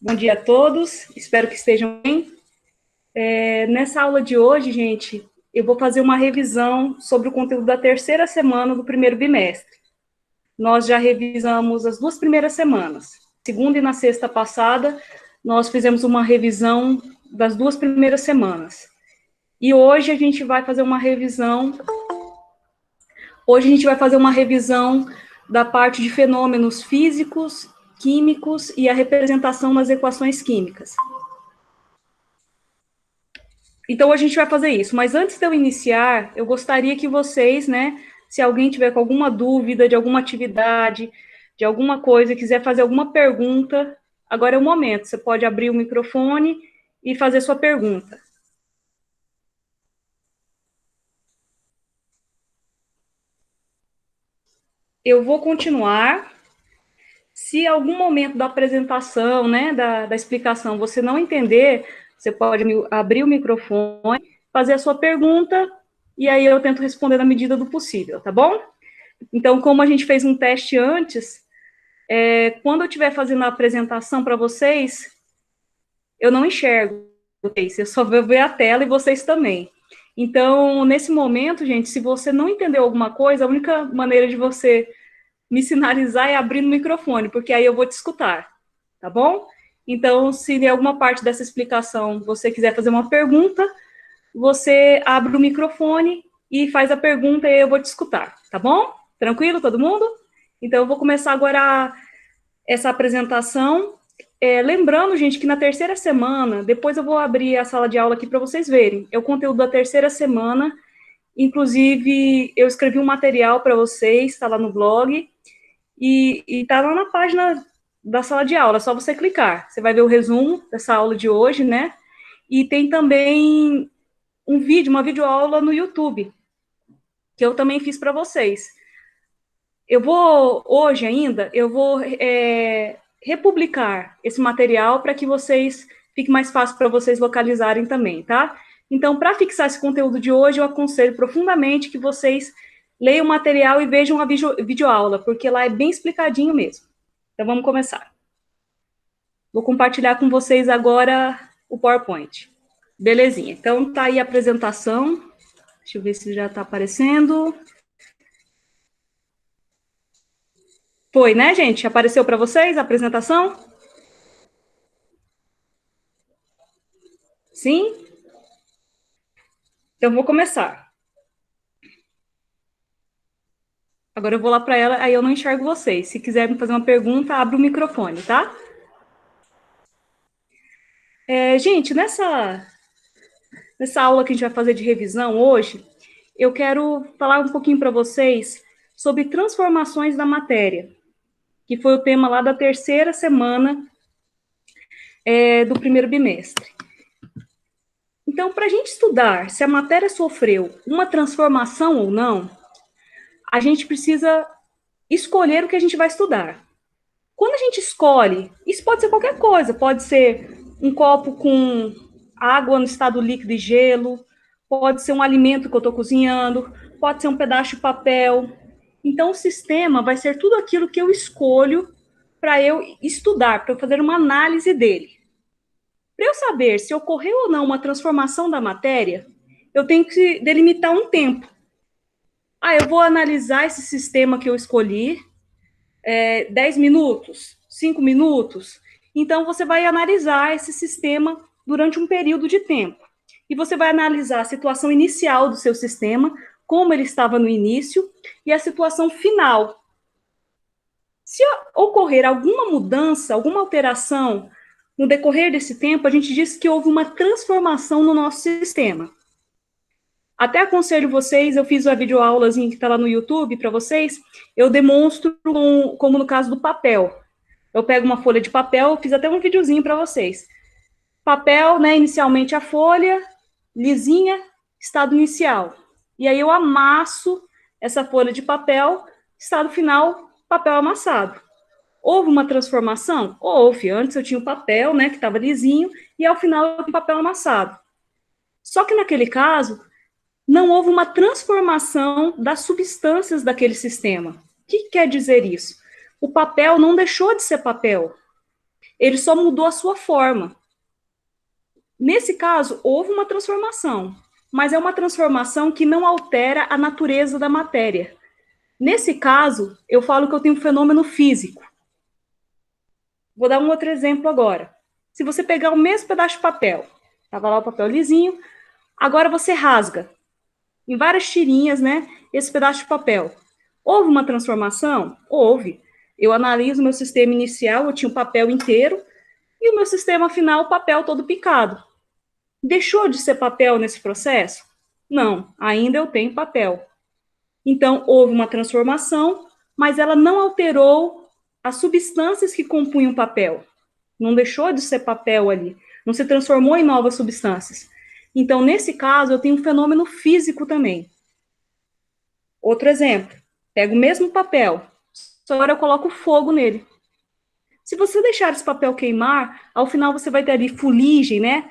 Bom dia a todos, espero que estejam bem. Nessa aula de hoje, gente, eu vou fazer uma revisão sobre o conteúdo da terceira semana do primeiro bimestre. Nós já revisamos as 2 primeiras semanas. Segunda e na sexta passada, nós fizemos uma revisão das 2 primeiras semanas. E hoje a gente vai fazer uma revisão. Hoje a gente vai fazer uma revisão da parte de fenômenos físicos, químicos e a representação nas equações químicas. Então, a gente vai fazer isso. Mas antes de eu iniciar, eu gostaria que vocês, se alguém tiver com alguma dúvida de alguma atividade, de alguma coisa, quiser fazer alguma pergunta, agora é o momento. Você pode abrir o microfone e fazer sua pergunta. Eu vou continuar. Se algum momento da apresentação, da explicação, você não entender, você pode abrir o microfone, fazer a sua pergunta, e aí eu tento responder na medida do possível, tá bom? Então, como a gente fez um teste antes, quando eu estiver fazendo a apresentação para vocês, eu não enxergo vocês, eu só vou ver a tela e vocês também. Então, nesse momento, gente, se você não entendeu alguma coisa, a única maneira de você me sinalizar é abrir o microfone, porque aí eu vou te escutar, tá bom? Então, se em alguma parte dessa explicação você quiser fazer uma pergunta, você abre o microfone e faz a pergunta e eu vou te escutar, tá bom? Tranquilo, todo mundo? Então, eu vou começar agora essa apresentação. Lembrando, gente, que na terceira semana, depois eu vou abrir a sala de aula aqui para vocês verem, é o conteúdo da terceira semana. Inclusive, eu escrevi um material para vocês, está lá no blog, e está lá na página da sala de aula, é só você clicar. Você vai ver o resumo dessa aula de hoje, né? E tem também um vídeo, uma videoaula no YouTube, que eu também fiz para vocês. Hoje ainda, eu vou republicar esse material para que vocês, fique mais fácil para vocês localizarem também, tá? Então, para fixar esse conteúdo de hoje, eu aconselho profundamente que vocês leiam o material e vejam a videoaula, porque lá é bem explicadinho mesmo. Então, vamos começar. Vou compartilhar com vocês agora o PowerPoint. Belezinha. Então, tá aí a apresentação. Deixa eu ver se já está aparecendo. Foi, né, gente? Apareceu para vocês a apresentação? Sim? Então, vou começar. Agora eu vou lá para ela, aí eu não enxergo vocês. Se quiser me fazer uma pergunta, abre o microfone, tá? Gente, nessa aula que a gente vai fazer de revisão hoje, eu quero falar um pouquinho para vocês sobre transformações da matéria, que foi o tema lá da terceira semana do primeiro bimestre. Então, para a gente estudar se a matéria sofreu uma transformação ou não, a gente precisa escolher o que a gente vai estudar. Quando a gente escolhe, isso pode ser qualquer coisa, pode ser um copo com água no estado líquido e gelo, pode ser um alimento que eu estou cozinhando, pode ser um pedaço de papel. Então, o sistema vai ser tudo aquilo que eu escolho para eu estudar, para eu fazer uma análise dele. Para eu saber se ocorreu ou não uma transformação da matéria, eu tenho que delimitar um tempo. Eu vou analisar esse sistema que eu escolhi, 10 minutos, 5 minutos. Então, você vai analisar esse sistema durante um período de tempo. E você vai analisar a situação inicial do seu sistema, como ele estava no início, e a situação final. Se ocorrer alguma mudança, alguma alteração no decorrer desse tempo, a gente diz que houve uma transformação no nosso sistema. Até aconselho vocês, eu fiz a videoaulazinha que está lá no YouTube para vocês, eu demonstro como no caso do papel. Eu pego uma folha de papel, fiz até um videozinho para vocês. Papel, inicialmente a folha, lisinha, estado inicial. E aí eu amasso essa folha de papel, estado final, papel amassado. Houve uma transformação? Houve. Antes eu tinha o papel, que estava lisinho, e ao final eu tinha papel amassado. Só que naquele caso, não houve uma transformação das substâncias daquele sistema. O que quer dizer isso? O papel não deixou de ser papel. ele só mudou a sua forma. Nesse caso, houve uma transformação, mas é uma transformação que não altera a natureza da matéria. Nesse caso, eu falo que eu tenho um fenômeno físico. Vou dar um outro exemplo agora. Se você pegar o mesmo pedaço de papel, estava lá o papel lisinho, agora você rasga em várias tirinhas, né, esse pedaço de papel. Houve uma transformação? Houve. Eu analiso meu sistema inicial, eu tinha o papel inteiro, e o meu sistema final, o papel todo picado. Deixou de ser papel nesse processo? Não, ainda eu tenho papel. Então, houve uma transformação, mas ela não alterou as substâncias que compunham o papel. Não deixou de ser papel ali, não se transformou em novas substâncias. Então, nesse caso, eu tenho um fenômeno físico também. Outro exemplo, pego o mesmo papel, só agora eu coloco fogo nele. Se você deixar esse papel queimar, ao final você vai ter ali fuligem, né?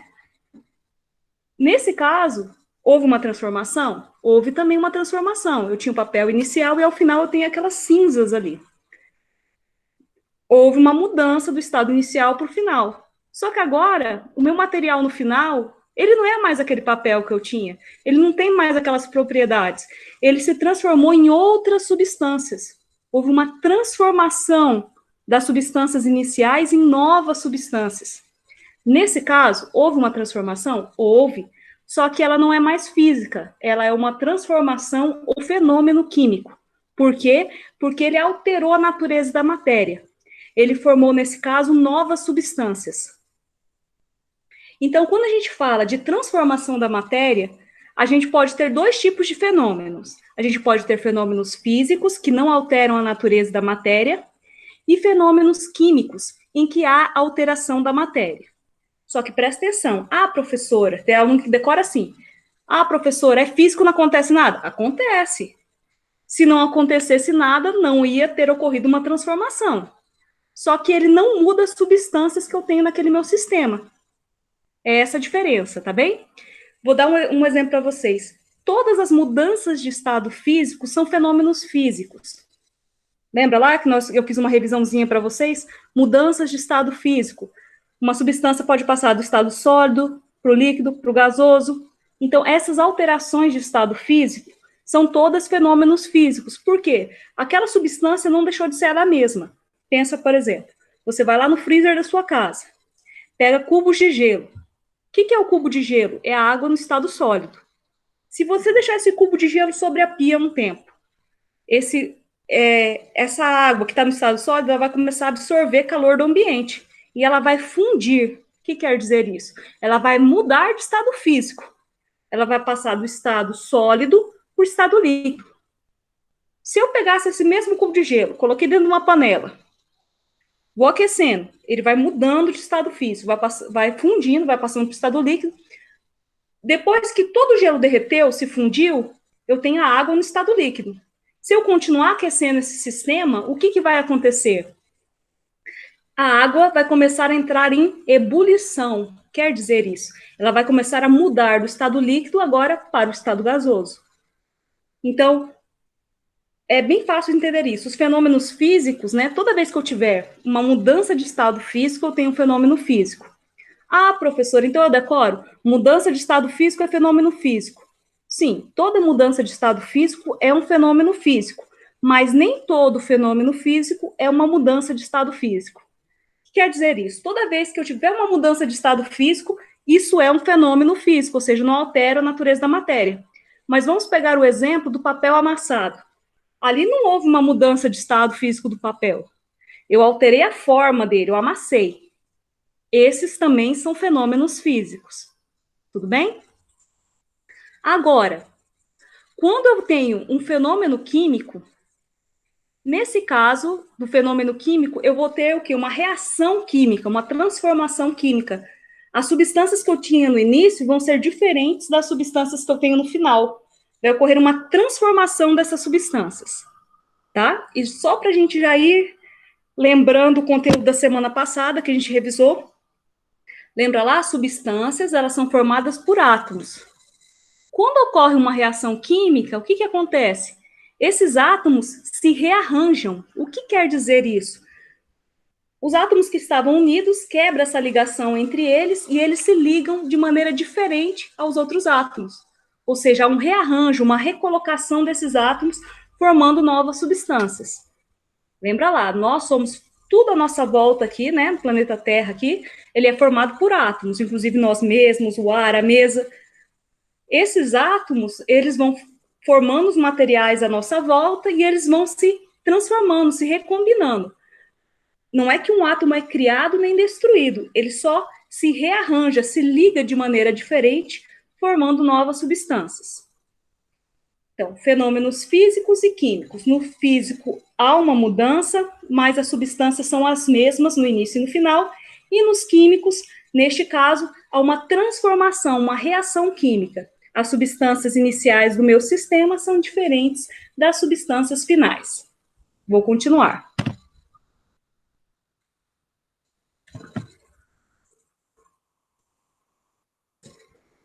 Nesse caso, houve uma transformação? Houve também uma transformação. Eu tinha o papel inicial e ao final eu tenho aquelas cinzas ali. Houve uma mudança do estado inicial para o final. Só que agora, o meu material no final, ele não é mais aquele papel que eu tinha. Ele não tem mais aquelas propriedades. Ele se transformou em outras substâncias. Houve uma transformação das substâncias iniciais em novas substâncias. Nesse caso, houve uma transformação? Houve. Só que ela não é mais física, ela é uma transformação ou fenômeno químico. Por quê? Porque ele alterou a natureza da matéria. Ele formou, nesse caso, novas substâncias. Então, quando a gente fala de transformação da matéria, a gente pode ter dois tipos de fenômenos. A gente pode ter fenômenos físicos, que não alteram a natureza da matéria, e fenômenos químicos, em que há alteração da matéria. Só que presta atenção. Ah, professora, tem aluno que decora assim. Ah, professora, é físico, não acontece nada? Acontece. Se não acontecesse nada, não ia ter ocorrido uma transformação. Só que ele não muda as substâncias que eu tenho naquele meu sistema. É essa a diferença, tá bem? Vou dar um exemplo para vocês. Todas as mudanças de estado físico são fenômenos físicos. Lembra lá que eu fiz uma revisãozinha para vocês? Mudanças de estado físico. Uma substância pode passar do estado sólido para o líquido, para o gasoso. Então, essas alterações de estado físico são todas fenômenos físicos. Por quê? Aquela substância não deixou de ser ela mesma. Pensa, por exemplo, você vai lá no freezer da sua casa, pega cubos de gelo. O que é o cubo de gelo? É a água no estado sólido. Se você deixar esse cubo de gelo sobre a pia um tempo, essa água que está no estado sólido, ela vai começar a absorver calor do ambiente e ela vai fundir. O que quer dizer isso? Ela vai mudar de estado físico. Ela vai passar do estado sólido para o estado líquido. Se eu pegasse esse mesmo cubo de gelo, coloquei dentro de uma panela, vou aquecendo, ele vai mudando de estado físico, vai fundindo, vai passando para o estado líquido. Depois que todo o gelo derreteu, se fundiu, eu tenho a água no estado líquido. Se eu continuar aquecendo esse sistema, o que vai acontecer? A água vai começar a entrar em ebulição. Quer dizer isso? Ela vai começar a mudar do estado líquido agora para o estado gasoso. Então, é bem fácil entender isso. Os fenômenos físicos, né? Toda vez que eu tiver uma mudança de estado físico, eu tenho um fenômeno físico. Ah, professor, então eu decoro? Mudança de estado físico é fenômeno físico. Sim, toda mudança de estado físico é um fenômeno físico, mas nem todo fenômeno físico é uma mudança de estado físico. O que quer dizer isso? Toda vez que eu tiver uma mudança de estado físico, isso é um fenômeno físico, ou seja, não altera a natureza da matéria. Mas vamos pegar o exemplo do papel amassado. Ali não houve uma mudança de estado físico do papel. Eu alterei a forma dele, eu amassei. Esses também são fenômenos físicos. Tudo bem? Agora, quando eu tenho um fenômeno químico, nesse caso do fenômeno químico, eu vou ter o quê? Uma reação química, uma transformação química. As substâncias que eu tinha no início vão ser diferentes das substâncias que eu tenho no final. Vai ocorrer uma transformação dessas substâncias, tá? E só para a gente já ir lembrando o conteúdo da semana passada que a gente revisou, lembra lá? As substâncias, elas são formadas por átomos. Quando ocorre uma reação química, o que acontece? Esses átomos se rearranjam. O que quer dizer isso? Os átomos que estavam unidos quebram essa ligação entre eles e eles se ligam de maneira diferente aos outros átomos. Ou seja, há um rearranjo, uma recolocação desses átomos, formando novas substâncias. Lembra lá, nós somos tudo à nossa volta aqui, né, no planeta Terra aqui, ele é formado por átomos, inclusive nós mesmos, o ar, a mesa. Esses átomos, eles vão formando os materiais à nossa volta e eles vão se transformando, se recombinando. Não é que um átomo é criado nem destruído, ele só se rearranja, se liga de maneira diferente, formando novas substâncias. Então, fenômenos físicos e químicos. No físico, há uma mudança, mas as substâncias são as mesmas no início e no final, e nos químicos, neste caso, há uma transformação, uma reação química. As substâncias iniciais do meu sistema são diferentes das substâncias finais. Vou continuar.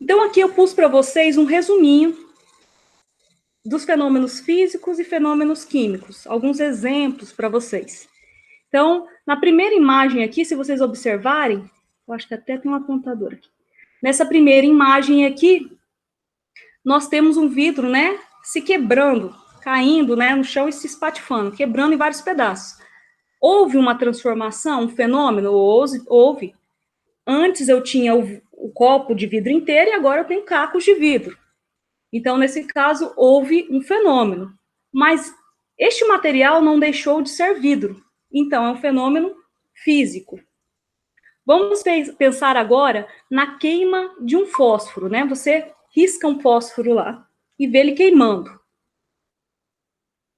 Então, aqui eu pus para vocês um resuminho dos fenômenos físicos e fenômenos químicos, alguns exemplos para vocês. Então, na primeira imagem aqui, se vocês observarem, eu acho que até tem um apontador aqui. Nessa primeira imagem aqui, nós temos um vidro, né, se quebrando, caindo, né, no chão e se espatifando, quebrando em vários pedaços. Houve uma transformação, um fenômeno? Houve. Antes eu tinha o copo de vidro inteiro e agora eu tenho cacos de vidro. Então, nesse caso, houve um fenômeno. Mas este material não deixou de ser vidro. Então, é um fenômeno físico. Vamos pensar agora na queima de um fósforo, né? Você risca um fósforo lá e vê ele queimando.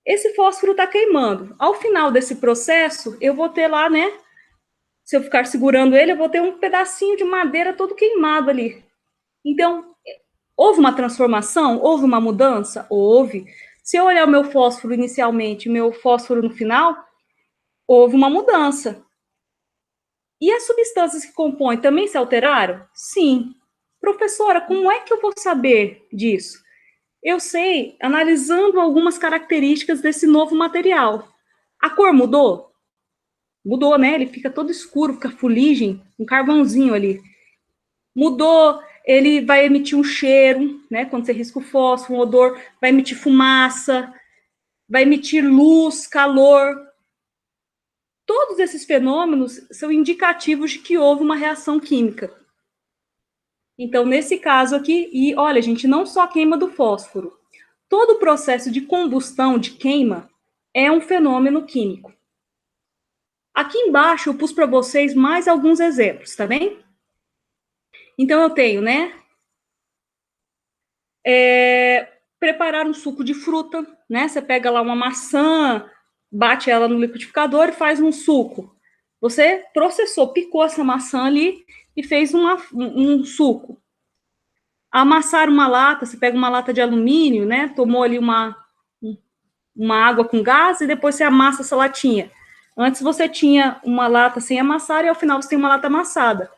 Esse fósforo está queimando. Ao final desse processo, eu vou ter lá, né? Se eu ficar segurando ele, eu vou ter um pedacinho de madeira todo queimado ali. Então, houve uma transformação? Houve uma mudança? Houve. Se eu olhar o meu fósforo inicialmente, meu fósforo no final, houve uma mudança. E as substâncias que compõem também se alteraram? Sim. Professora, como é que eu vou saber disso? Eu sei analisando algumas características desse novo material. A cor mudou? Mudou, né? Ele fica todo escuro, fica fuligem, um carvãozinho ali. Mudou, ele vai emitir um cheiro, né? Quando você risca o fósforo, um odor, vai emitir fumaça, vai emitir luz, calor. Todos esses fenômenos são indicativos de que houve uma reação química. Então, nesse caso aqui, e olha, gente, não só a queima do fósforo. Todo o processo de combustão, de queima, é um fenômeno químico. Aqui embaixo eu pus para vocês mais alguns exemplos, tá bem? Então, eu tenho, né? Preparar um suco de fruta, né? Você pega lá uma maçã, bate ela no liquidificador e faz um suco. Você processou, picou essa maçã ali e fez um suco. Amassar uma lata, você pega uma lata de alumínio, né? Tomou ali uma água com gás e depois você amassa essa latinha. Antes você tinha uma lata sem amassar e ao final você tem uma lata amassada.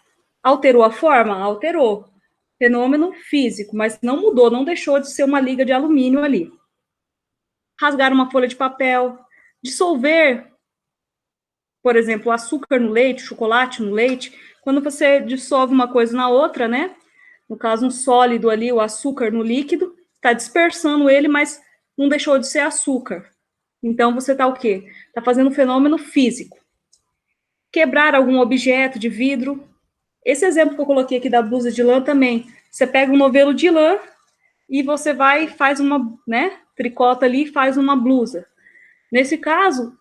Alterou a forma? Alterou. Fenômeno físico, mas não mudou, não deixou de ser uma liga de alumínio ali. Rasgar uma folha de papel, dissolver, por exemplo, açúcar no leite, chocolate no leite. Quando você dissolve uma coisa na outra, né? No caso, um sólido ali, o açúcar no líquido, está dispersando ele, mas não deixou de ser açúcar. Então, você está o quê? Está fazendo um fenômeno físico. Quebrar algum objeto de vidro. Esse exemplo que eu coloquei aqui da blusa de lã também. Você pega um novelo de lã e você vai e faz uma, né? Tricota ali e faz uma blusa. Nesse caso,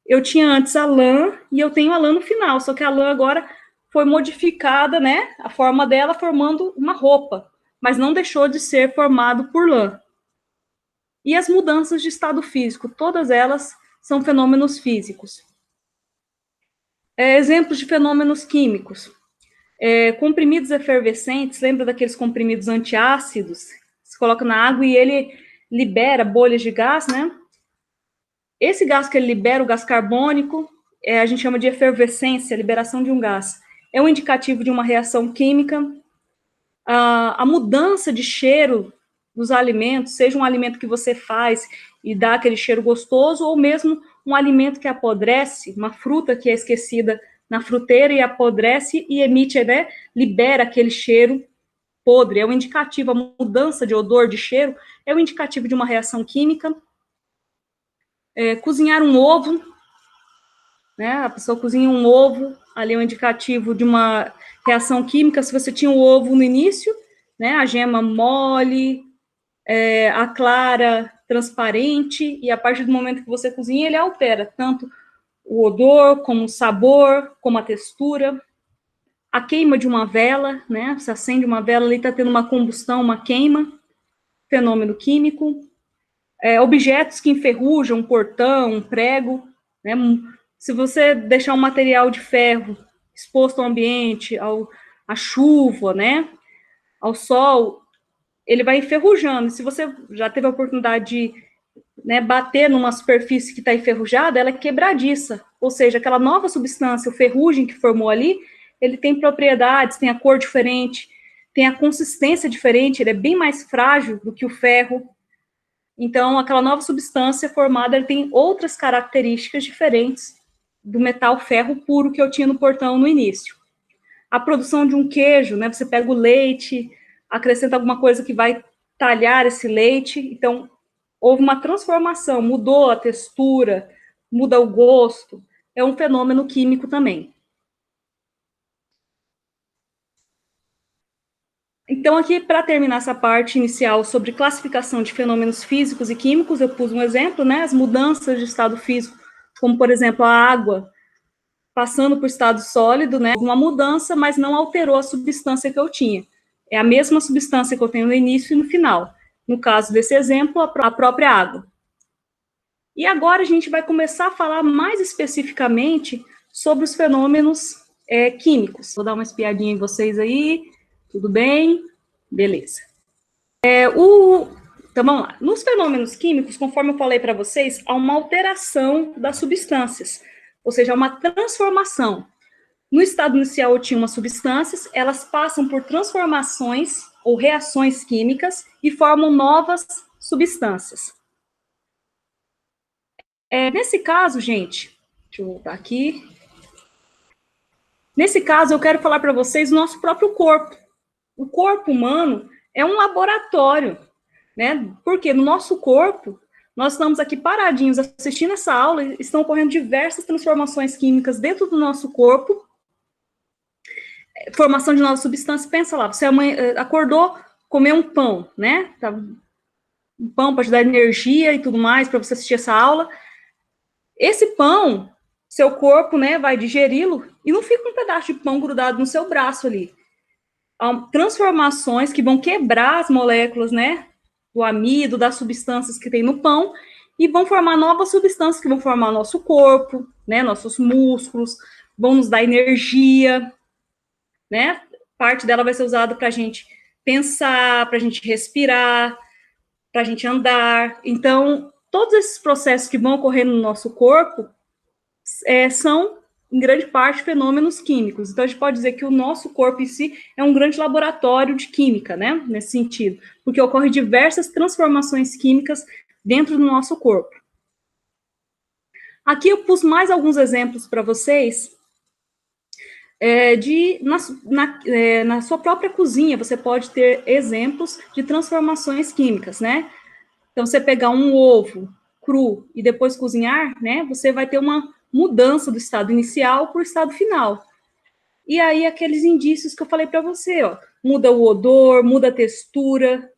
eu tinha antes a lã e eu tenho a lã no final, só que a lã agora foi modificada, né? A forma dela formando uma roupa, mas não deixou de ser formado por lã. E as mudanças de estado físico, todas elas são fenômenos físicos. Exemplos de fenômenos químicos. Comprimidos efervescentes, lembra daqueles comprimidos antiácidos? Se coloca na água e ele libera bolhas de gás, né? Esse gás que ele libera, o gás carbônico, a gente chama de efervescência, liberação de um gás. É um indicativo de uma reação química. A mudança de cheiro dos alimentos, seja um alimento que você faz e dá aquele cheiro gostoso, ou mesmo um alimento que apodrece, uma fruta que é esquecida na fruteira e apodrece e emite, né, libera aquele cheiro podre. É um indicativo, a mudança de odor, de cheiro, é um indicativo de uma reação química. Cozinhar um ovo, né, a pessoa cozinha um ovo, ali é um indicativo de uma reação química. Se você tinha o ovo no início, né, a gema mole, a clara transparente, e a partir do momento que você cozinha, ele altera tanto o odor, como o sabor, como a textura. A queima de uma vela, né? Você acende uma vela, ali está tendo uma combustão, uma queima, fenômeno químico. Objetos que enferrujam, um portão, um prego, né? Se você deixar um material de ferro exposto ao ambiente, à chuva, né? Ao sol, ele vai enferrujando. Se você já teve a oportunidade de, né, bater numa superfície que está enferrujada, ela é quebradiça, ou seja, aquela nova substância, o ferrugem que formou ali, ele tem propriedades, tem a cor diferente, tem a consistência diferente, ele é bem mais frágil do que o ferro. Então, aquela nova substância formada, ele tem outras características diferentes do metal ferro puro que eu tinha no portão no início. A produção de um queijo, né, você pega o leite, acrescenta alguma coisa que vai talhar esse leite, então houve uma transformação, mudou a textura, muda o gosto, é um fenômeno químico também. Então, aqui, para terminar essa parte inicial sobre classificação de fenômenos físicos e químicos, eu pus um exemplo, né, as mudanças de estado físico, como, por exemplo, a água passando por estado sólido, né, uma mudança, mas não alterou a substância que eu tinha. É a mesma substância que eu tenho no início e no final. No caso desse exemplo, a própria água. E agora a gente vai começar a falar mais especificamente sobre os fenômenos químicos. Vou dar uma espiadinha em vocês aí. Tudo bem? Beleza. Então, vamos lá. Nos fenômenos químicos, conforme eu falei para vocês, há uma alteração das substâncias, ou seja, uma transformação. No estado inicial, eu tinha umas substâncias, elas passam por transformações ou reações químicas e formam novas substâncias. Nesse caso, gente, deixa eu voltar aqui. Nesse caso, eu quero falar para vocês do nosso próprio corpo. O corpo humano é um laboratório, né? Porque no nosso corpo, nós estamos aqui paradinhos assistindo essa aula, estão ocorrendo diversas transformações químicas dentro do nosso corpo, formação de novas substâncias. Pensa lá, você acordou, comeu um pão, né? Um pão para te dar energia e tudo mais, para você assistir essa aula. Esse pão, seu corpo, né, vai digeri-lo e não fica um pedaço de pão grudado no seu braço ali. Há transformações que vão quebrar as moléculas, né, do amido, das substâncias que tem no pão, e vão formar novas substâncias que vão formar nosso corpo, né, nossos músculos, vão nos dar energia, né? Parte dela vai ser usada para a gente pensar, para a gente respirar, para a gente andar. Então, todos esses processos que vão ocorrer no nosso corpo são, em grande parte, fenômenos químicos. Então, a gente pode dizer que o nosso corpo em si é um grande laboratório de química, né? Nesse sentido, porque ocorrem diversas transformações químicas dentro do nosso corpo. Aqui eu pus mais alguns exemplos para vocês na sua própria cozinha, você pode ter exemplos de transformações químicas, né? Então, você pegar um ovo cru e depois cozinhar, né? Você vai ter uma mudança do estado inicial para o estado final. E aí, aqueles indícios que eu falei para você, ó, muda o odor, muda a textura.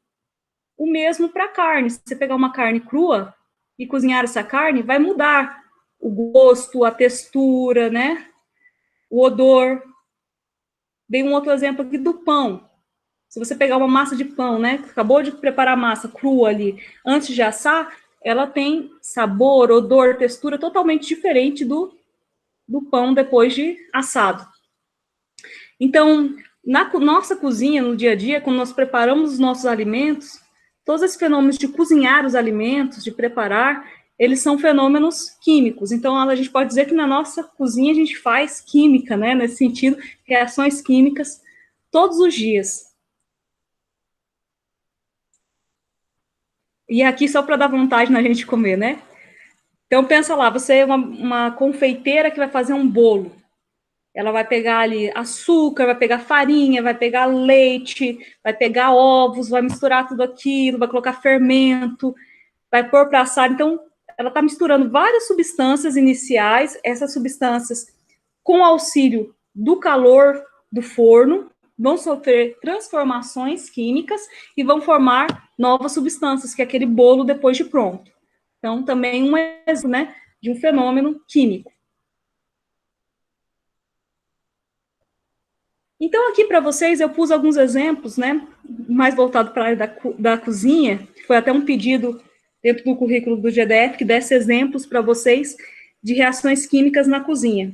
O mesmo para a carne. Se você pegar uma carne crua e cozinhar essa carne, vai mudar o gosto, a textura, né? O odor. Dei um outro exemplo aqui do pão. Se você pegar uma massa de pão, né, acabou de preparar a massa crua ali, antes de assar, ela tem sabor, odor, textura totalmente diferente do pão depois de assado. Então, na nossa cozinha, no dia a dia, quando nós preparamos os nossos alimentos, todos esses fenômenos de cozinhar os alimentos, de preparar, eles são fenômenos químicos. Então, a gente pode dizer que na nossa cozinha a gente faz química, né, nesse sentido, reações químicas todos os dias. E aqui só para dar vontade na gente comer, né? Então, pensa lá, você é uma confeiteira que vai fazer um bolo. Ela vai pegar ali açúcar, vai pegar farinha, vai pegar leite, vai pegar ovos, vai misturar tudo aquilo, vai colocar fermento, vai pôr para assar. Então, ela está misturando várias substâncias iniciais, essas substâncias, com auxílio do calor do forno, vão sofrer transformações químicas e vão formar novas substâncias, que é aquele bolo depois de pronto. Então, também um exemplo, né, de um fenômeno químico. Então, aqui para vocês, eu pus alguns exemplos, né, mais voltado para a área da cozinha, que foi até um pedido dentro do currículo do GDF, que desse exemplos para vocês de reações químicas na cozinha.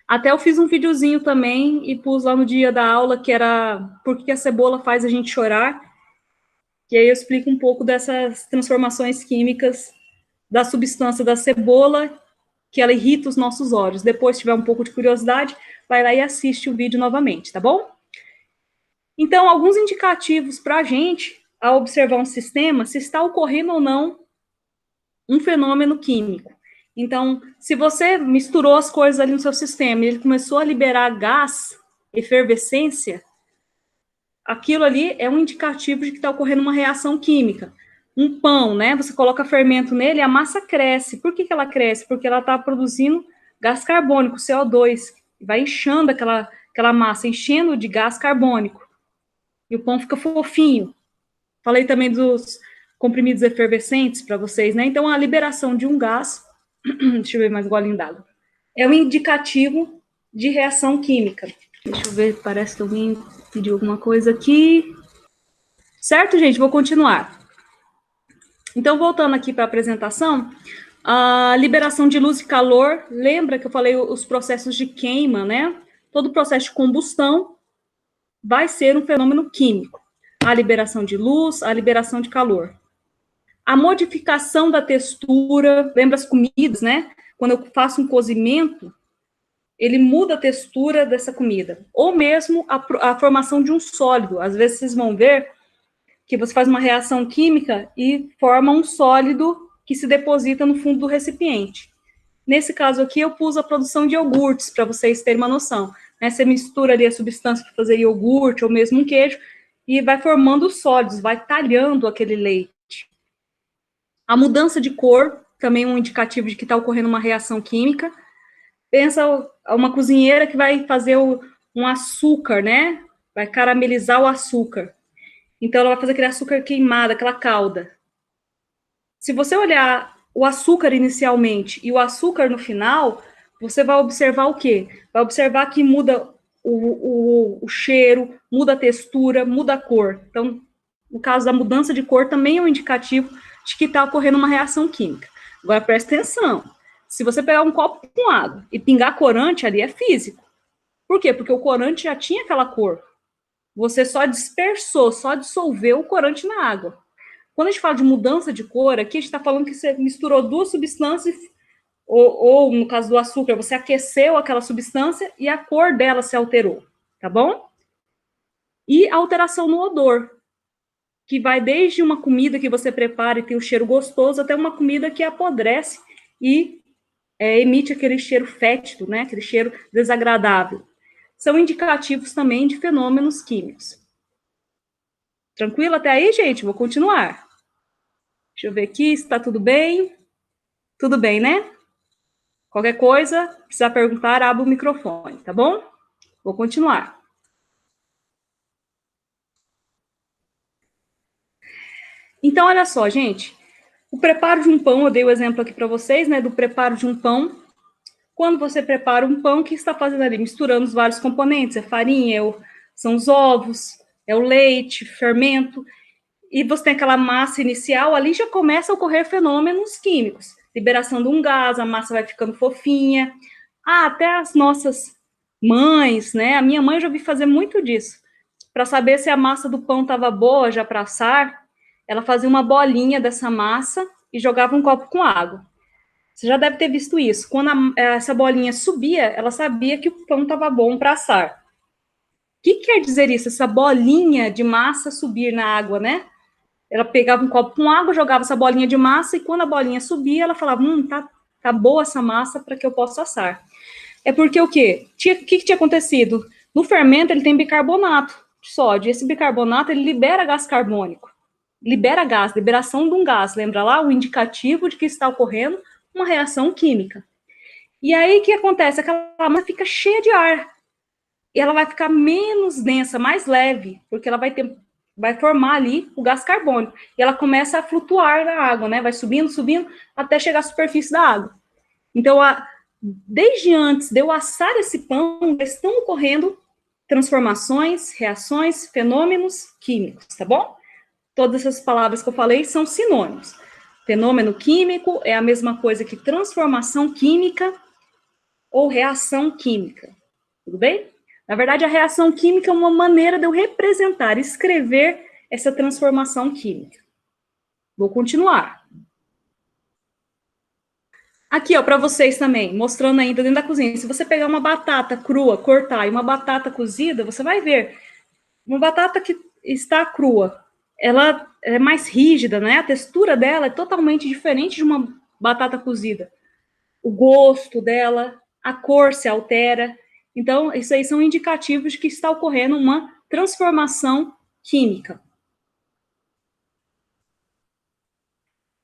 Até eu fiz um videozinho também e pus lá no dia da aula, que era por que a cebola faz a gente chorar, que aí eu explico um pouco dessas transformações químicas da substância da cebola, que ela irrita os nossos olhos. Depois, se tiver um pouco de curiosidade, vai lá e assiste o vídeo novamente, tá bom? Então, alguns indicativos para a gente, ao observar um sistema, se está ocorrendo ou não um fenômeno químico. Então, se você misturou as coisas ali no seu sistema e ele começou a liberar gás, efervescência, aquilo ali é um indicativo de que está ocorrendo uma reação química. Um pão, né? Você coloca fermento nele, a massa cresce. Por que ela cresce? Porque ela está produzindo gás carbônico, CO2, vai inchando aquela massa, enchendo de gás carbônico. E o pão fica fofinho. Falei também dos comprimidos efervescentes para vocês, né? Então, a liberação de um gás, deixa eu ver mais um golinho d'água, é um indicativo de reação química. Deixa eu ver, parece que alguém pediu alguma coisa aqui. Certo, gente? Vou continuar. Então, voltando aqui para a apresentação, a liberação de luz e calor, lembra que eu falei os processos de queima, né? Todo processo de combustão vai ser um fenômeno químico. A liberação de luz, a liberação de calor. A modificação da textura, lembra as comidas, né? Quando eu faço um cozimento, ele muda a textura dessa comida. Ou mesmo a formação de um sólido. Às vezes vocês vão ver que você faz uma reação química e forma um sólido que se deposita no fundo do recipiente. Nesse caso aqui, eu pus a produção de iogurtes, para vocês terem uma noção. Né? Você mistura ali a substância para fazer iogurte ou mesmo um queijo e vai formando sólidos, vai talhando aquele leite. A mudança de cor, também um indicativo de que está ocorrendo uma reação química. Pensa uma cozinheira que vai fazer um açúcar, né? Vai caramelizar o açúcar. Então, ela vai fazer aquele açúcar queimado, aquela calda. Se você olhar o açúcar inicialmente e o açúcar no final, você vai observar o quê? Vai observar que muda o cheiro, muda a textura, muda a cor. Então, no caso da mudança de cor, também é um indicativo de que está ocorrendo uma reação química. Agora, presta atenção. Se você pegar um copo com água e pingar corante, ali é físico. Por quê? Porque o corante já tinha aquela cor. Você só dispersou, só dissolveu o corante na água. Quando a gente fala de mudança de cor, aqui a gente está falando que você misturou duas substâncias, ou no caso do açúcar, você aqueceu aquela substância e a cor dela se alterou, tá bom? E a alteração no odor, que vai desde uma comida que você prepara e tem um cheiro gostoso, até uma comida que apodrece e emite aquele cheiro fétido, né? Aquele cheiro desagradável. São indicativos também de fenômenos químicos. Tranquilo até aí, gente? Vou continuar. Deixa eu ver aqui se está tudo bem. Tudo bem, né? Qualquer coisa, precisar perguntar, abra o microfone, tá bom? Vou continuar. Então, olha só, gente. O preparo de um pão, eu dei o exemplo aqui para vocês, né? Do preparo de um pão. Quando você prepara um pão, o que está fazendo ali? Misturando os vários componentes. É farinha, são os ovos, é o leite, fermento. E você tem aquela massa inicial, ali já começa a ocorrer fenômenos químicos. Liberação de um gás, a massa vai ficando fofinha. Até as nossas mães, né? A minha mãe eu já vi fazer muito disso. Para saber se a massa do pão estava boa já para assar, ela fazia uma bolinha dessa massa e jogava um copo com água. Você já deve ter visto isso. Quando essa bolinha subia, ela sabia que o pão estava bom para assar. O que quer dizer isso? Essa bolinha de massa subir na água, né? Ela pegava um copo com água, jogava essa bolinha de massa, e quando a bolinha subia, ela falava, tá boa essa massa para que eu possa assar. É porque o quê? O que tinha acontecido? No fermento, ele tem bicarbonato de sódio. Esse bicarbonato, ele libera gás carbônico. Libera gás, liberação de um gás. Lembra lá o indicativo de que está ocorrendo uma reação química. E aí, o que acontece? Aquela massa fica cheia de ar. E ela vai ficar menos densa, mais leve, porque ela vai formar ali o gás carbônico. E ela começa a flutuar na água, né? Vai subindo, subindo, até chegar à superfície da água. Então, desde antes de eu assar esse pão, estão ocorrendo transformações, reações, fenômenos químicos, tá bom? Todas essas palavras que eu falei são sinônimos. Fenômeno químico é a mesma coisa que transformação química ou reação química. Tudo bem? Na verdade, a reação química é uma maneira de eu representar, escrever essa transformação química. Vou continuar. Aqui, ó, para vocês também, mostrando ainda dentro da cozinha. Se você pegar uma batata crua, cortar, e uma batata cozida, você vai ver. Uma batata que está crua, ela é mais rígida, né? A textura dela é totalmente diferente de uma batata cozida. O gosto dela, a cor se altera. Então, isso aí são indicativos de que está ocorrendo uma transformação química.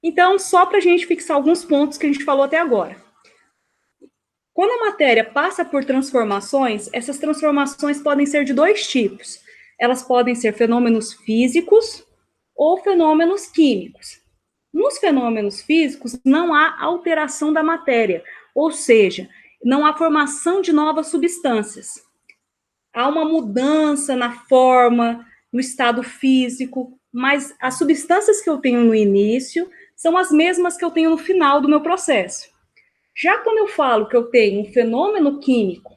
Então, só para a gente fixar alguns pontos que a gente falou até agora. Quando a matéria passa por transformações, essas transformações podem ser de dois tipos. Elas podem ser fenômenos físicos ou fenômenos químicos. Nos fenômenos físicos, não há alteração da matéria, ou seja, não há formação de novas substâncias. Há uma mudança na forma, no estado físico, mas as substâncias que eu tenho no início são as mesmas que eu tenho no final do meu processo. Já quando eu falo que eu tenho um fenômeno químico,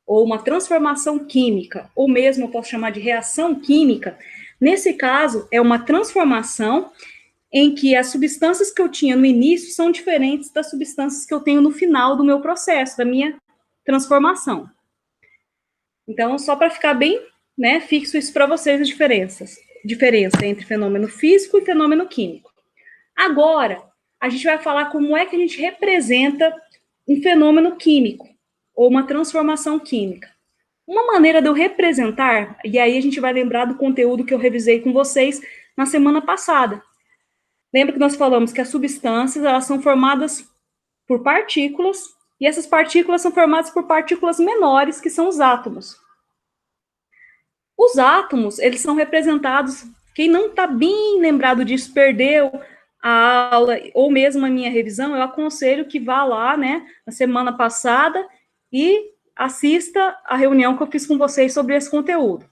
ou uma transformação química, ou mesmo eu posso chamar de reação química, nesse caso é uma transformação em que as substâncias que eu tinha no início são diferentes das substâncias que eu tenho no final do meu processo, da minha transformação. Então, só para ficar bem, né, fixo isso para vocês, as diferença entre fenômeno físico e fenômeno químico. Agora, a gente vai falar como é que a gente representa um fenômeno químico, ou uma transformação química. Uma maneira de eu representar, e aí a gente vai lembrar do conteúdo que eu revisei com vocês na semana passada. Lembra que nós falamos que as substâncias, elas são formadas por partículas, e essas partículas são formadas por partículas menores, que são os átomos. Os átomos, eles são representados, quem não está bem lembrado disso, perdeu a aula, ou mesmo a minha revisão, eu aconselho que vá lá, né, na semana passada, e assista a reunião que eu fiz com vocês sobre esse conteúdo.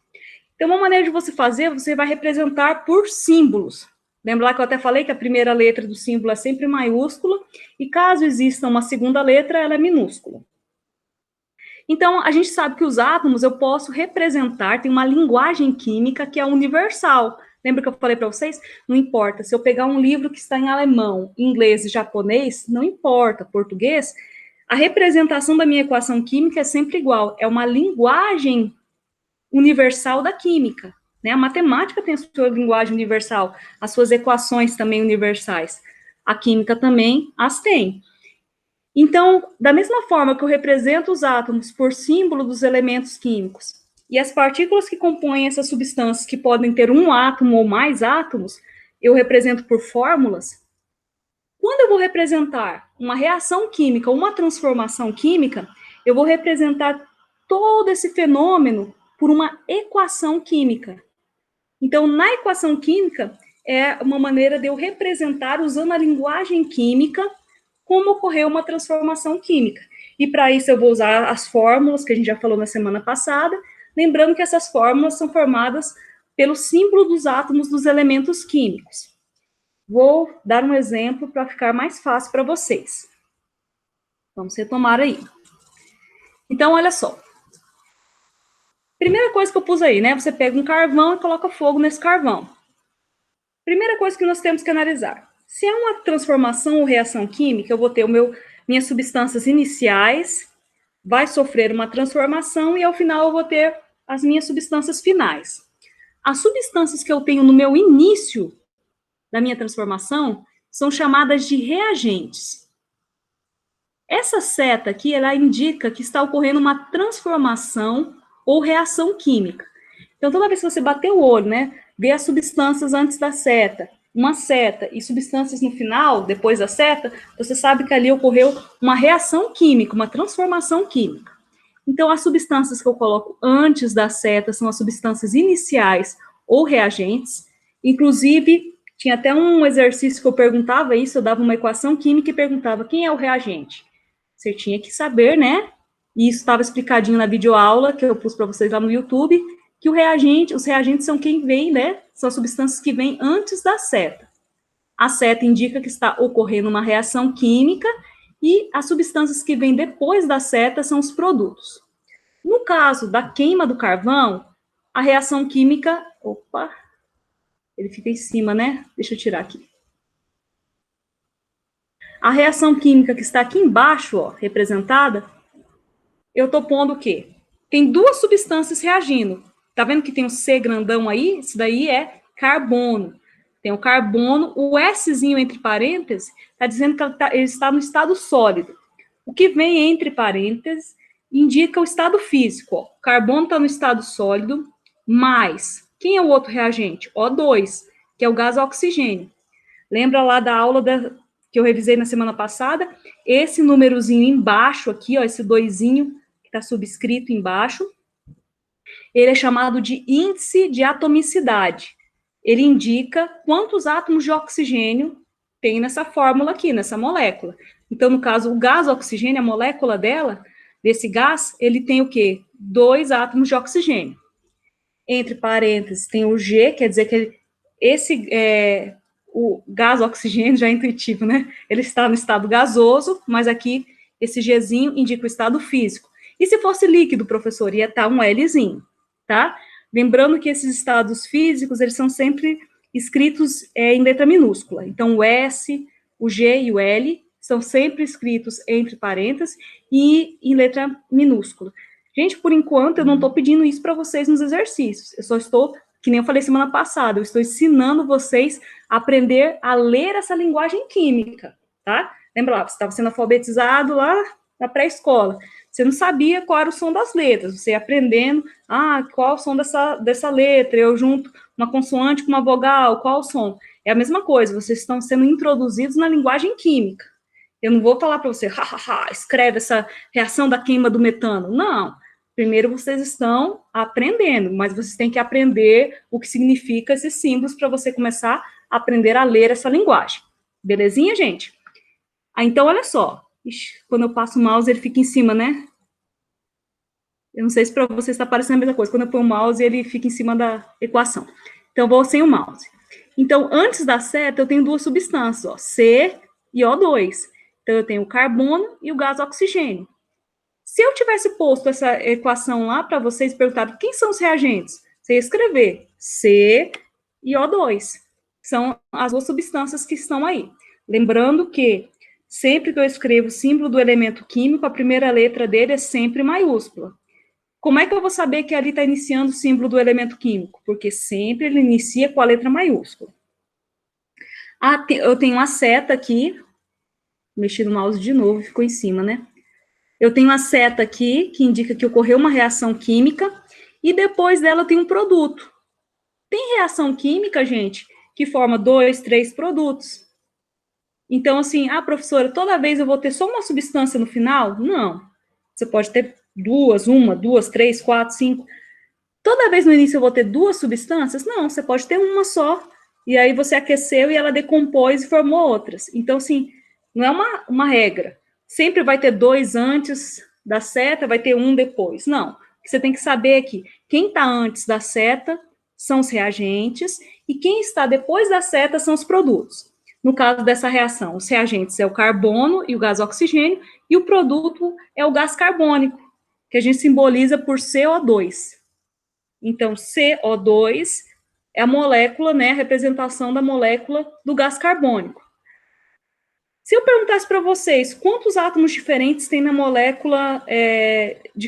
Então, uma maneira de você fazer, você vai representar por símbolos. Lembra lá que eu até falei que a primeira letra do símbolo é sempre maiúscula, e caso exista uma segunda letra, ela é minúscula. Então, a gente sabe que os átomos eu posso representar, tem uma linguagem química que é universal. Lembra que eu falei para vocês? Não importa, se eu pegar um livro que está em alemão, inglês e japonês, não importa, português, a representação da minha equação química é sempre igual, é uma linguagem universal da química, né? A matemática tem a sua linguagem universal, as suas equações também universais. A química também as tem. Então, da mesma forma que eu represento os átomos por símbolo dos elementos químicos, e as partículas que compõem essas substâncias, que podem ter um átomo ou mais átomos, eu represento por fórmulas. Quando eu vou representar uma reação química, uma transformação química, eu vou representar todo esse fenômeno por uma equação química. Então, na equação química, é uma maneira de eu representar, usando a linguagem química, como ocorreu uma transformação química. E para isso eu vou usar as fórmulas que a gente já falou na semana passada, lembrando que essas fórmulas são formadas pelo símbolo dos átomos dos elementos químicos. Vou dar um exemplo para ficar mais fácil para vocês. Vamos retomar aí. Então, olha só. Primeira coisa que eu pus aí, né? Você pega um carvão e coloca fogo nesse carvão. Primeira coisa que nós temos que analisar. Se é uma transformação ou reação química, eu vou ter minhas substâncias iniciais, vai sofrer uma transformação e ao final eu vou ter as minhas substâncias finais. As substâncias que eu tenho no meu início, da minha transformação são chamadas de reagentes. Essa seta aqui, ela indica que está ocorrendo uma transformação ou reação química. Então, toda vez que você bater o olho, né, ver as substâncias antes da seta, uma seta e substâncias no final, depois da seta, você sabe que ali ocorreu uma reação química, uma transformação química. Então, as substâncias que eu coloco antes da seta são as substâncias iniciais ou reagentes. Inclusive, tinha até um exercício que eu perguntava isso, eu dava uma equação química e perguntava quem é o reagente. Você tinha que saber, né? E isso estava explicadinho na videoaula que eu pus para vocês lá no YouTube, que os reagentes são quem vem, né? São substâncias que vêm antes da seta. A seta indica que está ocorrendo uma reação química e as substâncias que vêm depois da seta são os produtos. No caso da queima do carvão, a reação química... Opa! Ele fica em cima, né? Deixa eu tirar aqui. A reação química que está aqui embaixo, ó, representada, eu estou pondo o quê? Tem duas substâncias reagindo. Tá vendo que tem um C grandão aí? Isso daí é carbono. Tem o carbono, o Szinho entre parênteses, está dizendo que ele está no estado sólido. O que vem entre parênteses indica o estado físico. Ó. O carbono está no estado sólido, mais, quem é o outro reagente? O2, que é o gás oxigênio. Lembra lá da aula que eu revisei na semana passada? Esse númerozinho embaixo aqui, ó, esse doisinho que está subscrito embaixo, ele é chamado de índice de atomicidade. Ele indica quantos átomos de oxigênio tem nessa fórmula aqui, nessa molécula. Então, no caso, o gás oxigênio, a molécula desse gás, ele tem o quê? 2 átomos de oxigênio. Entre parênteses, tem o G, quer dizer que o gás oxigênio, já é intuitivo, né? Ele está no estado gasoso, mas aqui esse Gzinho indica o estado físico. E se fosse líquido, professor, ia estar um Lzinho, tá? Lembrando que esses estados físicos, eles são sempre escritos em letra minúscula. Então, o S, o G e o L são sempre escritos entre parênteses e em letra minúscula. Gente, por enquanto, eu não estou pedindo isso para vocês nos exercícios. Eu só estou, que nem eu falei semana passada, eu estou ensinando vocês a aprender a ler essa linguagem química, tá? Lembra lá, você estava sendo alfabetizado lá na pré-escola. Você não sabia qual era o som das letras. Você ia aprendendo, qual é o som dessa letra? Eu junto uma consoante com uma vogal, qual é o som? É a mesma coisa, vocês estão sendo introduzidos na linguagem química. Eu não vou falar para você, escreve essa reação da queima do metano. Não. Primeiro vocês estão aprendendo, mas vocês têm que aprender o que significa esses símbolos para você começar a aprender a ler essa linguagem. Belezinha, gente? Então, olha só. Ixi, quando eu passo o mouse, ele fica em cima, né? Eu não sei se para vocês está parecendo a mesma coisa. Quando eu ponho o mouse, ele fica em cima da equação. Então, eu vou sem o mouse. Então, antes da seta, eu tenho duas substâncias, ó, C e O2. Então, eu tenho o carbono e o gás oxigênio. Se eu tivesse posto essa equação lá para vocês, perguntado quem são os reagentes, você ia escrever C e O2. São as duas substâncias que estão aí. Lembrando que sempre que eu escrevo o símbolo do elemento químico, a primeira letra dele é sempre maiúscula. Como é que eu vou saber que ali está iniciando o símbolo do elemento químico? Porque sempre ele inicia com a letra maiúscula. Eu tenho uma seta aqui, mexi no mouse de novo, ficou em cima, né? Eu tenho a seta aqui, que indica que ocorreu uma reação química, e depois dela tem um produto. Tem reação química, gente, que forma 2, 3 produtos. Então, assim, professora, toda vez eu vou ter só uma substância no final? Não. Você pode ter uma, duas, 3, 4, 5. Toda vez no início eu vou ter duas substâncias? Não, você pode ter uma só. E aí você aqueceu e ela decompôs e formou outras. Então, assim, não é uma regra. Sempre vai ter 2 antes da seta, vai ter 1 depois. Não. O que você tem que saber é que quem está antes da seta são os reagentes e quem está depois da seta são os produtos. No caso dessa reação, os reagentes é o carbono e o gás oxigênio e o produto é o gás carbônico, que a gente simboliza por CO2. Então, CO2 é a molécula, né, a representação da molécula do gás carbônico. Se eu perguntasse para vocês quantos átomos diferentes tem na molécula de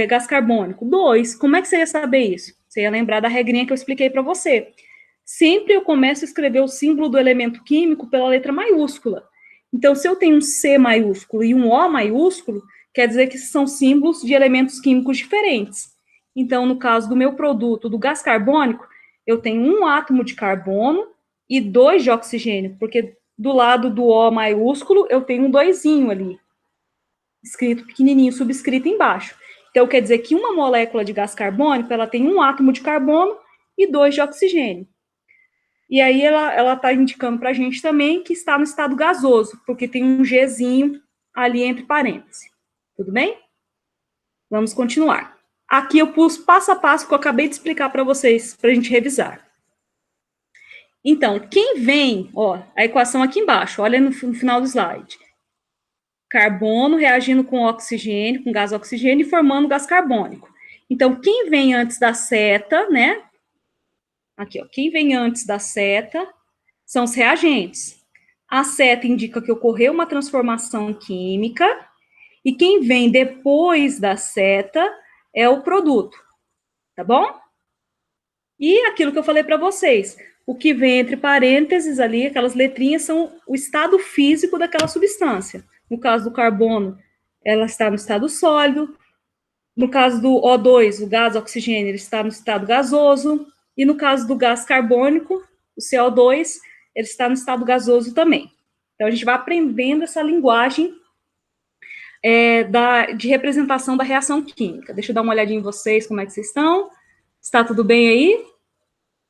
gás carbônico? 2. Como é que você ia saber isso? Você ia lembrar da regrinha que eu expliquei para você. sempre eu começo a escrever o símbolo do elemento químico pela letra maiúscula. Então, se eu tenho um C maiúsculo e um O maiúsculo, quer dizer que são símbolos de elementos químicos diferentes. Então, no caso do meu produto, do gás carbônico, eu tenho um átomo de carbono e 2 de oxigênio, porque do lado do O maiúsculo, eu tenho um doisinho ali, escrito pequenininho, subscrito embaixo. Então, quer dizer que uma molécula de gás carbônico, ela tem um átomo de carbono e 2 de oxigênio. E aí ela está indicando para a gente também que está no estado gasoso, porque tem um Gzinho ali entre parênteses. Tudo bem? Vamos continuar. Aqui eu pus passo a passo que eu acabei de explicar para vocês, para a gente revisar. Então, quem vem, ó, a equação aqui embaixo, olha no final do slide. Carbono reagindo com oxigênio, com gás oxigênio e formando gás carbônico. Então, quem vem antes da seta, né? Aqui, ó, quem vem antes da seta são os reagentes. A seta indica que ocorreu uma transformação química e quem vem depois da seta é o produto, tá bom? E aquilo que eu falei para vocês, o que vem entre parênteses ali, aquelas letrinhas, são o estado físico daquela substância. No caso do carbono, ela está no estado sólido. No caso do O2, o gás oxigênio, ele está no estado gasoso. E no caso do gás carbônico, o CO2, ele está no estado gasoso também. Então, a gente vai aprendendo essa linguagem de representação da reação química. Deixa eu dar uma olhadinha em vocês, como é que vocês estão. Está tudo bem aí?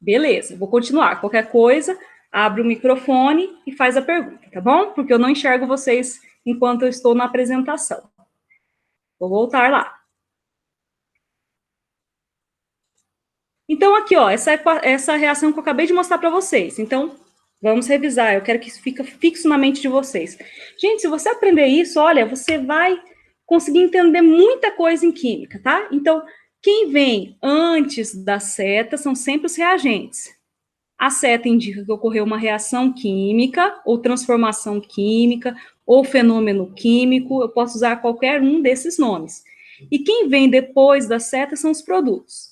Beleza, vou continuar. Qualquer coisa, abre o microfone e faz a pergunta, tá bom? Porque eu não enxergo vocês enquanto eu estou na apresentação. Vou voltar lá. Então, aqui, ó, essa reação que eu acabei de mostrar para vocês. Então, vamos revisar. Eu quero que isso fique fixo na mente de vocês. Gente, se você aprender isso, olha, você vai conseguir entender muita coisa em química, tá? Então, quem vem antes da seta são sempre os reagentes. A seta indica que ocorreu uma reação química, ou transformação química, ou fenômeno químico. Eu posso usar qualquer um desses nomes. E quem vem depois da seta são os produtos.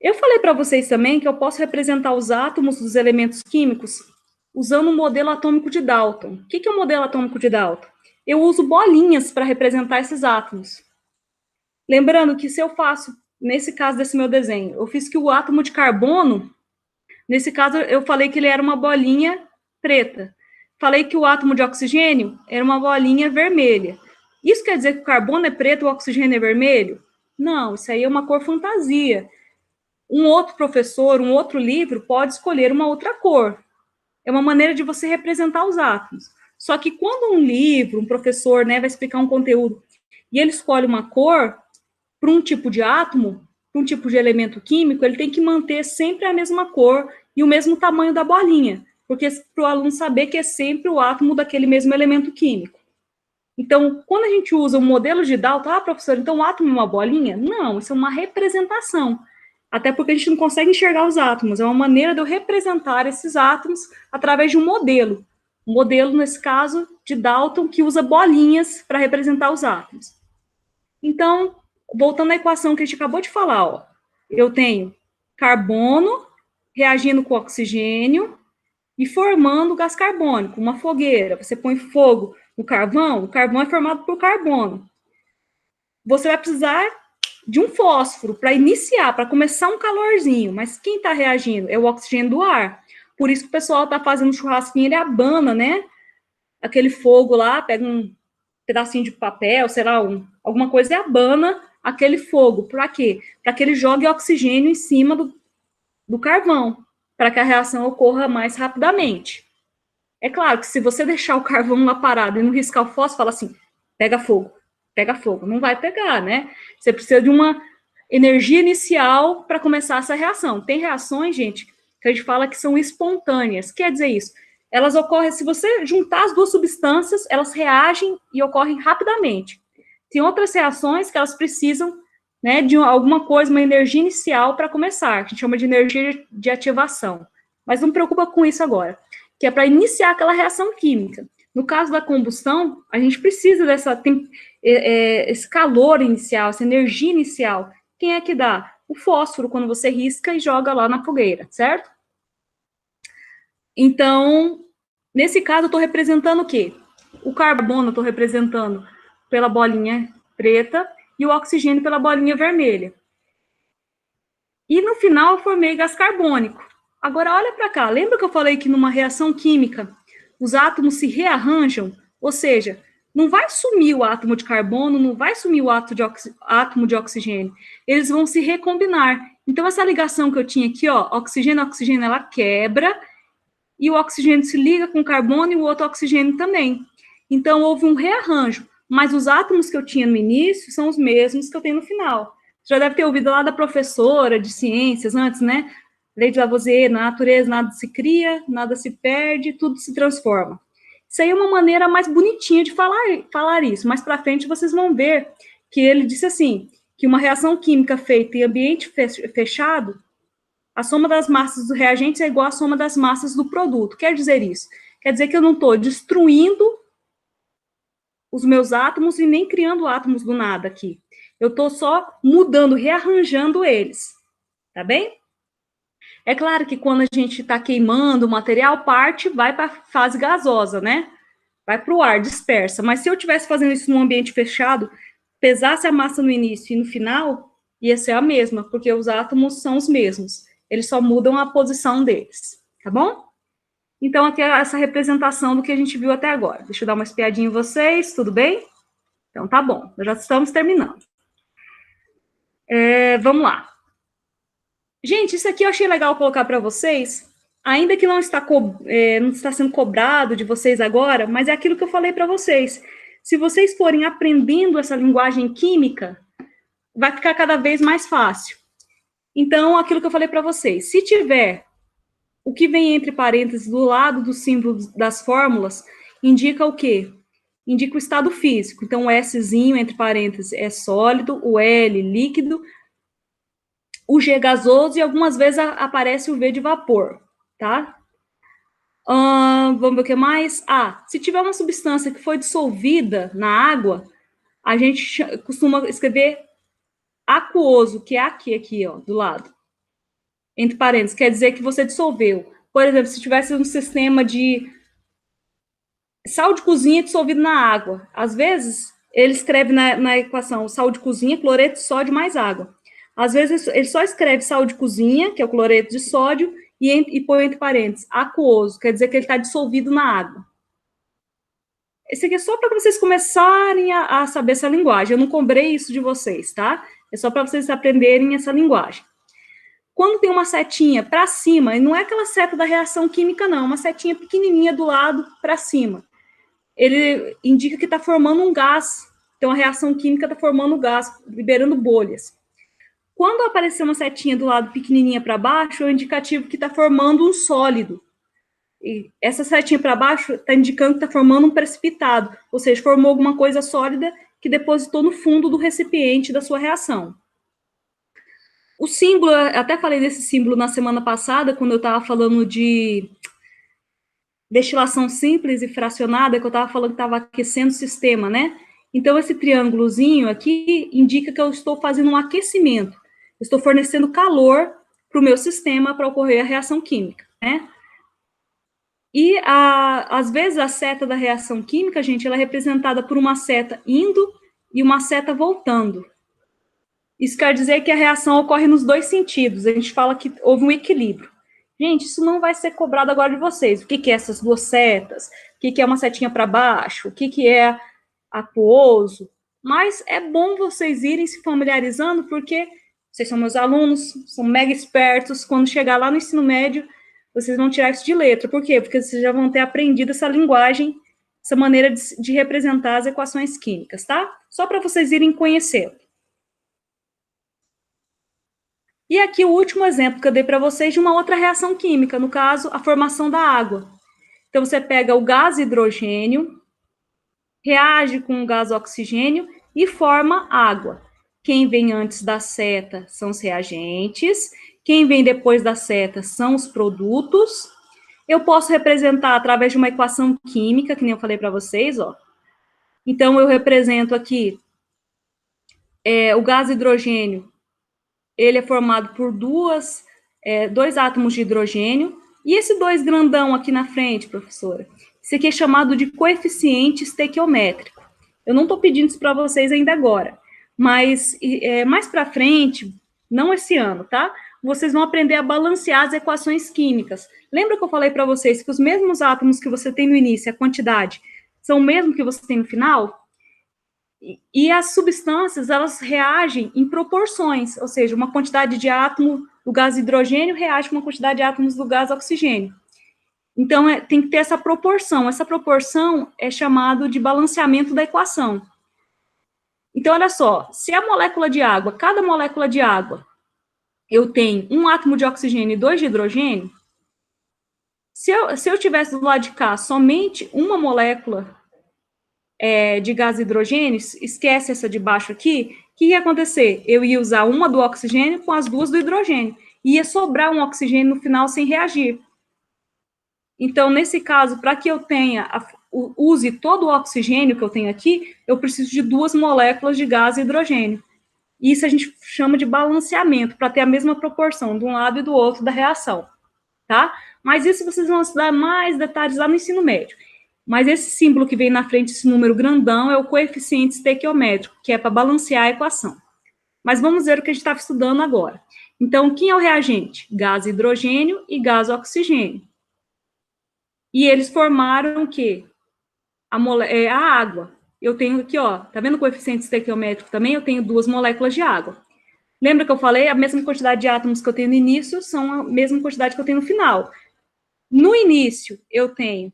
Eu falei para vocês também que eu posso representar os átomos dos elementos químicos usando o modelo atômico de Dalton. O que é o modelo atômico de Dalton? Eu uso bolinhas para representar esses átomos. Lembrando que se eu faço, nesse caso desse meu desenho, eu fiz que o átomo de carbono, nesse caso eu falei que ele era uma bolinha preta. Falei que o átomo de oxigênio era uma bolinha vermelha. Isso quer dizer que o carbono é preto e o oxigênio é vermelho? Não, isso aí é uma cor fantasia. Um outro professor, um outro livro, pode escolher uma outra cor. É uma maneira de você representar os átomos. Só que quando um livro, um professor, né, vai explicar um conteúdo, e ele escolhe uma cor para um tipo de átomo, para um tipo de elemento químico, ele tem que manter sempre a mesma cor e o mesmo tamanho da bolinha, porque para o aluno saber que é sempre o átomo daquele mesmo elemento químico. Então, quando a gente usa o modelo de Dalton, professor, então o átomo é uma bolinha? Não, isso é uma representação. Até porque a gente não consegue enxergar os átomos. É uma maneira de eu representar esses átomos através de um modelo. Um modelo, nesse caso, de Dalton, que usa bolinhas para representar os átomos. Então, voltando à equação que a gente acabou de falar, ó, eu tenho carbono reagindo com oxigênio e formando gás carbônico, uma fogueira. Você põe fogo no carvão, o carvão é formado por carbono. Você vai precisar de um fósforo para iniciar, para começar um calorzinho, mas quem está reagindo é o oxigênio do ar. Por isso que o pessoal está fazendo churrasquinho, ele abana, né? Aquele fogo lá, pega um pedacinho de papel, sei lá, alguma coisa e abana aquele fogo. Para quê? Para que ele jogue oxigênio em cima do carvão, para que a reação ocorra mais rapidamente. É claro que se você deixar o carvão lá parado e não riscar o fósforo, fala assim, pega fogo. Não vai pegar, né? Você precisa de uma energia inicial para começar essa reação. Tem reações, gente, que a gente fala que são espontâneas. Quer dizer isso? Elas ocorrem, se você juntar as duas substâncias, elas reagem e ocorrem rapidamente. Tem outras reações que elas precisam, né, de alguma coisa, uma energia inicial para começar, que a gente chama de energia de ativação. Mas não preocupa com isso agora, que é para iniciar aquela reação química. No caso da combustão, a gente precisa esse calor inicial, essa energia inicial. Quem é que dá? o fósforo, quando você risca e joga lá na fogueira, certo? Então, nesse caso, eu estou representando o quê? O carbono eu estou representando pela bolinha preta e o oxigênio pela bolinha vermelha. E no final eu formei gás carbônico. Agora, olha para cá, lembra que eu falei que numa reação química os átomos se rearranjam? Ou seja, não vai sumir o átomo de carbono, não vai sumir o átomo de oxigênio. Eles vão se recombinar. Então, essa ligação que eu tinha aqui, ó, oxigênio, oxigênio, ela quebra, e o oxigênio se liga com o carbono e o outro oxigênio também. Então, houve um rearranjo, mas os átomos que eu tinha no início são os mesmos que eu tenho no final. Você já deve ter ouvido lá da professora de ciências antes, né? Lei de Lavoisier, na natureza nada se cria, nada se perde, tudo se transforma. Isso aí é uma maneira mais bonitinha de falar isso. Mais para frente vocês vão ver que ele disse assim, que uma reação química feita em ambiente fechado, a soma das massas do reagente é igual à soma das massas do produto. Quer dizer isso? Quer dizer que eu não estou destruindo os meus átomos e nem criando átomos do nada aqui. Eu estou só mudando, rearranjando eles. Tá bem? É claro que quando a gente está queimando o material, parte vai para a fase gasosa, né? Vai para o ar, dispersa. Mas se eu estivesse fazendo isso num ambiente fechado, pesasse a massa no início e no final, ia ser a mesma, porque os átomos são os mesmos. Eles só mudam a posição deles, tá bom? Então, aqui é essa representação do que a gente viu até agora. Deixa eu dar uma espiadinha em vocês, tudo bem? Então, tá bom, já estamos terminando. Vamos lá. Gente, isso aqui eu achei legal colocar para vocês, ainda que não está sendo cobrado de vocês agora, mas é aquilo que eu falei para vocês. Se vocês forem aprendendo essa linguagem química, vai ficar cada vez mais fácil. Então, aquilo que eu falei para vocês, se tiver o que vem entre parênteses do lado do símbolo das fórmulas, indica o quê? Indica o estado físico. Então, o Szinho, entre parênteses, é sólido, o L, líquido, o G gasoso e algumas vezes aparece o V de vapor, tá? Vamos ver o que mais? Se tiver uma substância que foi dissolvida na água, a gente costuma escrever aquoso, que é aqui, ó, do lado. Entre parênteses, quer dizer que você dissolveu. Por exemplo, se tivesse um sistema de sal de cozinha dissolvido na água, às vezes ele escreve na equação sal de cozinha, cloreto de sódio mais água. Às vezes ele só escreve sal de cozinha, que é o cloreto de sódio, e põe entre parênteses aquoso, quer dizer que ele está dissolvido na água. Esse aqui é só para vocês começarem a saber essa linguagem. Eu não cobrei isso de vocês, tá? É só para vocês aprenderem essa linguagem. Quando tem uma setinha para cima, e não é aquela seta da reação química, não, uma setinha pequenininha do lado para cima, ele indica que está formando um gás. Então, a reação química está formando gás, liberando bolhas. Quando aparecer uma setinha do lado pequenininha para baixo, é um indicativo que está formando um sólido. E essa setinha para baixo está indicando que está formando um precipitado, ou seja, formou alguma coisa sólida que depositou no fundo do recipiente da sua reação. O símbolo, até falei desse símbolo na semana passada, quando eu estava falando de destilação simples e fracionada, que eu estava falando que estava aquecendo o sistema, né? Então, esse triângulozinho aqui indica que eu estou fazendo um aquecimento. Eu estou fornecendo calor para o meu sistema para ocorrer a reação química, né? E, às vezes, a seta da reação química, gente, ela é representada por uma seta indo e uma seta voltando. Isso quer dizer que a reação ocorre nos dois sentidos. A gente fala que houve um equilíbrio. Gente, isso não vai ser cobrado agora de vocês. O que é essas duas setas? O que é uma setinha para baixo? O que é aquoso? Mas é bom vocês irem se familiarizando, porque vocês são meus alunos, são mega espertos. Quando chegar lá no ensino médio, vocês vão tirar isso de letra. Por quê? Porque vocês já vão ter aprendido essa linguagem, essa maneira de representar as equações químicas, tá? Só para vocês irem conhecendo. E aqui o último exemplo que eu dei para vocês de uma outra reação química, no caso, a formação da água. Então, você pega o gás hidrogênio, reage com o gás oxigênio e forma água. Quem vem antes da seta são os reagentes, quem vem depois da seta são os produtos. Eu posso representar através de uma equação química, que nem eu falei para vocês, ó. Então, eu represento aqui o gás hidrogênio ele é formado por dois átomos de hidrogênio, e esse 2 grandão aqui na frente, professora, isso aqui é chamado de coeficiente estequiométrico. Eu não estou pedindo isso para vocês ainda agora, mas mais para frente, não esse ano, tá? Vocês vão aprender a balancear as equações químicas. Lembra que eu falei para vocês que os mesmos átomos que você tem no início, a quantidade, são o mesmo que você tem no final? E as substâncias, elas reagem em proporções, ou seja, uma quantidade de átomo do gás hidrogênio reage com uma quantidade de átomos do gás oxigênio. Então, tem que ter essa proporção. Essa proporção é chamado de balanceamento da equação. Então, olha só, se a molécula de água, cada molécula de água, eu tenho um átomo de oxigênio e 2 de hidrogênio, se eu tivesse do lado de cá somente uma molécula de gás hidrogênio, esquece essa de baixo aqui, o que ia acontecer? Eu ia usar uma do oxigênio com as duas do hidrogênio. Ia sobrar um oxigênio no final sem reagir. Então, nesse caso, para que eu use todo o oxigênio que eu tenho aqui, eu preciso de 2 moléculas de gás e hidrogênio. Isso a gente chama de balanceamento, para ter a mesma proporção de um lado e do outro da reação, tá? Mas isso vocês vão estudar mais detalhes lá no ensino médio. Mas esse símbolo que vem na frente, esse número grandão, é o coeficiente estequiométrico, que é para balancear a equação. Mas vamos ver o que a gente estava estudando agora. Então, quem é o reagente? Gás hidrogênio e gás oxigênio. E eles formaram o quê? A água. Eu tenho aqui, ó, tá vendo o coeficiente estequiométrico também? Eu tenho 2 moléculas de água. Lembra que eu falei? A mesma quantidade de átomos que eu tenho no início são a mesma quantidade que eu tenho no final. No início, eu tenho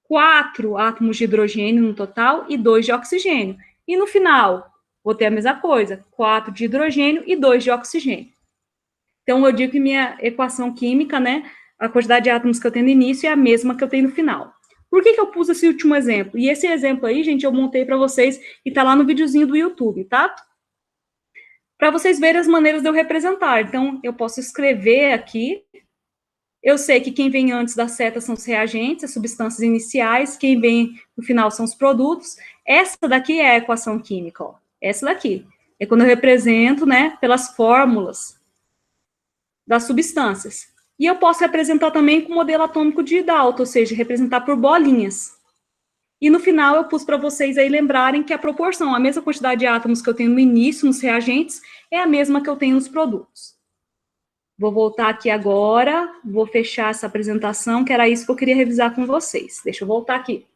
4 átomos de hidrogênio no total e 2 de oxigênio. E no final, vou ter a mesma coisa, 4 de hidrogênio e 2 de oxigênio. Então, eu digo que minha equação química, né, a quantidade de átomos que eu tenho no início é a mesma que eu tenho no final. Por que eu pus esse último exemplo? E esse exemplo aí, gente, eu montei para vocês e tá lá no videozinho do YouTube, tá? Para vocês verem as maneiras de eu representar. Então, eu posso escrever aqui. Eu sei que quem vem antes da seta são os reagentes, as substâncias iniciais, quem vem no final são os produtos. Essa daqui é a equação química, ó. Essa daqui. É quando eu represento, né, pelas fórmulas das substâncias. E eu posso representar também com o modelo atômico de Dalton, ou seja, representar por bolinhas. E no final eu pus para vocês aí lembrarem que a proporção, a mesma quantidade de átomos que eu tenho no início, nos reagentes, é a mesma que eu tenho nos produtos. Vou voltar aqui agora, vou fechar essa apresentação, que era isso que eu queria revisar com vocês. Deixa eu voltar aqui.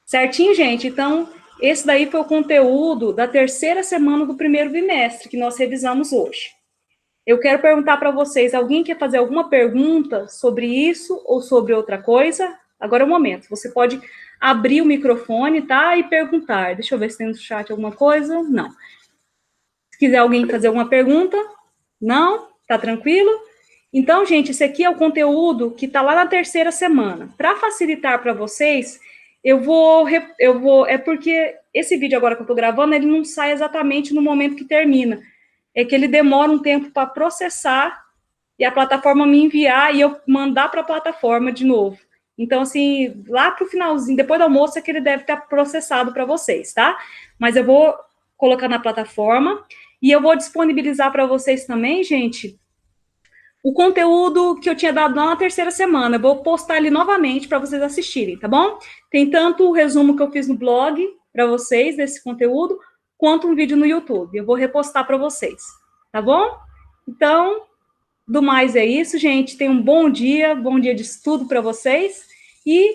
Certinho, gente? Então, esse daí foi o conteúdo da 3ª semana do 1º bimestre, que nós revisamos hoje. Eu quero perguntar para vocês, alguém quer fazer alguma pergunta sobre isso ou sobre outra coisa? Agora é o momento. Você pode abrir o microfone, tá? E perguntar. Deixa eu ver se tem no chat alguma coisa. Não. Se quiser alguém fazer alguma pergunta, não? Tá tranquilo? Então, gente, esse aqui é o conteúdo que está lá na 3ª semana. Para facilitar para vocês, é porque esse vídeo agora que eu estou gravando, ele não sai exatamente no momento que termina. É que ele demora um tempo para processar e a plataforma me enviar e eu mandar para a plataforma de novo. Então, assim, lá para o finalzinho, depois do almoço, é que ele deve estar processado para vocês, tá? Mas eu vou colocar na plataforma e eu vou disponibilizar para vocês também, gente, o conteúdo que eu tinha dado lá na 3ª semana. Eu vou postar ele novamente para vocês assistirem, tá bom? Tem tanto o resumo que eu fiz no blog para vocês desse conteúdo, quanto um vídeo no YouTube. Eu vou repostar para vocês, tá bom? Então, do mais é isso, gente. Tenham um bom dia de estudo para vocês. E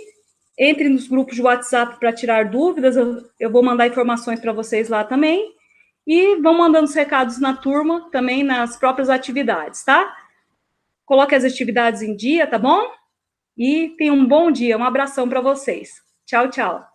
entre nos grupos de WhatsApp para tirar dúvidas. Eu vou mandar informações para vocês lá também. E vão mandando os recados na turma, também nas próprias atividades, tá? Coloque as atividades em dia, tá bom? E tenham um bom dia. Um abração para vocês. Tchau, tchau.